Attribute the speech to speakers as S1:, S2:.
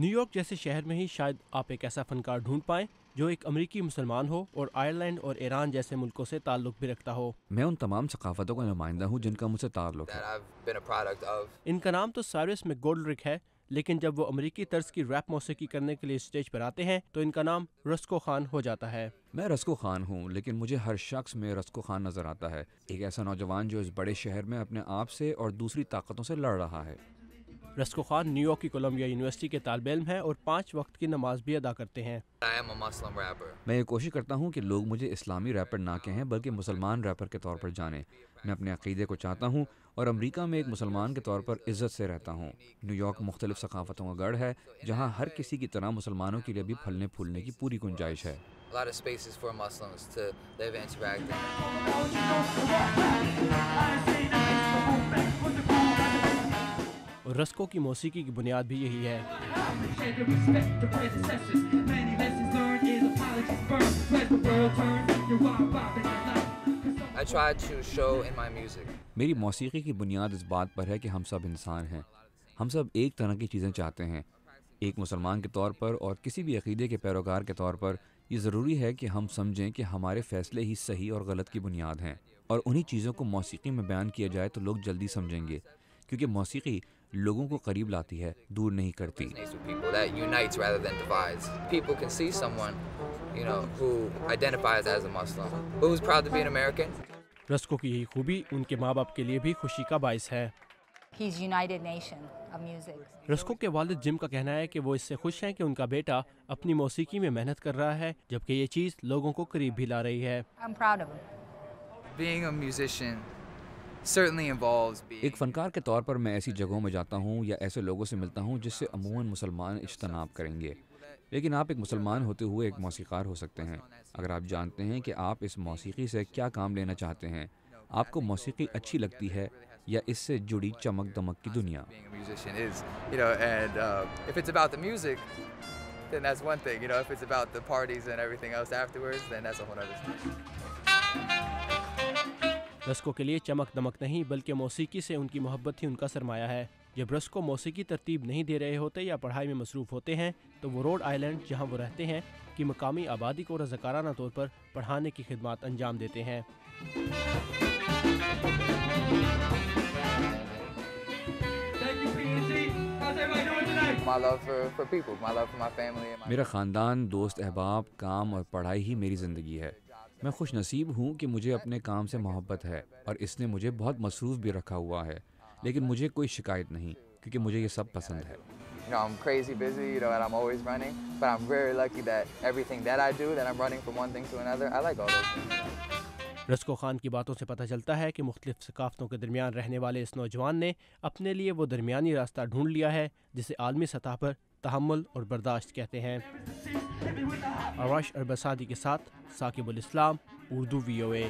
S1: New York جیسے شہر میں ہی شاید آپ ایک ایسا فنکار ڈھونڈ پائیں جو ایک امریکی مسلمان ہو اور آئرلینڈ اور ایران جیسے ملکوں سے تعلق بھی رکھتا ہو۔
S2: میں ان تمام ثقافتوں کا نمائندہ ہوں جن کا مجھ سے تعلق ہے۔
S1: ان کا نام تو سائرس میکگولڈرک ہے، لیکن جب وہ امریکی طرز کی ریپ موسیقی کرنے کے لیے اسٹیج پر آتے ہیں تو ان کا نام رسکو خان ہو جاتا ہے۔
S2: میں رسکو خان ہوں، لیکن مجھے ہر شخص میں رسکو خان نظر آتا ہے، ایک ایسا نوجوان جو اس بڑے شہر میں اپنے آپ سے اور دوسری طاقتوں سے لڑ رہا ہے۔
S1: رسکو خان نیو یارک کی کولمبیا یونیورسٹی کے طالب علم ہیں اور 5 وقت کی نماز بھی ادا کرتے ہیں۔
S2: میں یہ کوشش کرتا ہوں کہ لوگ مجھے اسلامی ریپر نہ کہیں بلکہ مسلمان ریپر کے طور پر جانیں۔ میں اپنے عقیدے کو چاہتا ہوں اور امریکہ میں ایک مسلمان کے طور پر عزت سے رہتا ہوں۔ نیو یارک مختلف ثقافتوں کا گڑھ ہے جہاں ہر کسی کی طرح مسلمانوں کے لیے بھی پھلنے پھولنے کی پوری گنجائش ہے۔
S1: اور رسکو کی موسیقی کی بنیاد بھی یہی ہے۔
S2: میری موسیقی کی بنیاد اس بات پر ہے کہ ہم سب انسان ہیں، ہم سب ایک طرح کی چیزیں چاہتے ہیں۔ ایک مسلمان کے طور پر اور کسی بھی عقیدے کے پیروکار کے طور پر یہ ضروری ہے کہ ہم سمجھیں کہ ہمارے فیصلے ہی صحیح اور غلط کی بنیاد ہیں، اور انہی چیزوں کو موسیقی میں بیان کیا جائے تو لوگ جلدی سمجھیں گے، کیونکہ موسیقی لوگوں کو قریب لاتی ہے، دور نہیں کرتی۔
S1: رسکو کی یہی خوبی ان کے ماں باپ کے لیے بھی خوشی کا باعث ہے۔ رسکو کے والد جم کا کہنا ہے کہ وہ اس سے خوش ہیں کہ ان کا بیٹا اپنی موسیقی میں محنت کر رہا ہے، جبکہ یہ چیز لوگوں کو قریب بھی لا رہی ہے۔
S2: ایک فنکار کے طور پر میں ایسی جگہوں میں جاتا ہوں یا ایسے لوگوں سے ملتا ہوں جس سے عموماً مسلمان اجتناب کریں گے، لیکن آپ ایک مسلمان ہوتے ہوئے ایک موسیقار ہو سکتے ہیں۔ اگر آپ جانتے ہیں کہ آپ اس موسیقی سے کیا کام لینا چاہتے ہیں، آپ کو موسیقی اچھی لگتی ہے یا اس سے جڑی چمک دمک کی دنیا۔
S1: رسکو کے لیے چمک دمک نہیں بلکہ موسیقی سے ان کی محبت ہی ان کا سرمایہ ہے۔ جب رسکو موسیقی ترتیب نہیں دے رہے ہوتے یا پڑھائی میں مصروف ہوتے ہیں تو وہ روڈ آئلینڈ جہاں وہ رہتے ہیں کی مقامی آبادی کو رضاکارانہ طور پر پڑھانے کی خدمات انجام دیتے ہیں۔
S2: میرا خاندان، دوست احباب، کام اور پڑھائی ہی میری زندگی ہے۔ میں خوش نصیب ہوں کہ مجھے اپنے کام سے محبت ہے اور اس نے مجھے بہت مصروف بھی رکھا ہوا ہے، لیکن مجھے کوئی شکایت نہیں کیونکہ مجھے یہ سب پسند ہے۔
S1: رسکو خان کی باتوں سے پتہ چلتا ہے کہ مختلف ثقافتوں کے درمیان رہنے والے اس نوجوان نے اپنے لیے وہ درمیانی راستہ ڈھونڈ لیا ہے جسے عالمی سطح پر تحمل اور برداشت کہتے ہیں۔ آراش اربسادی کے ساتھ ثاقب الاسلام، اردو VOA۔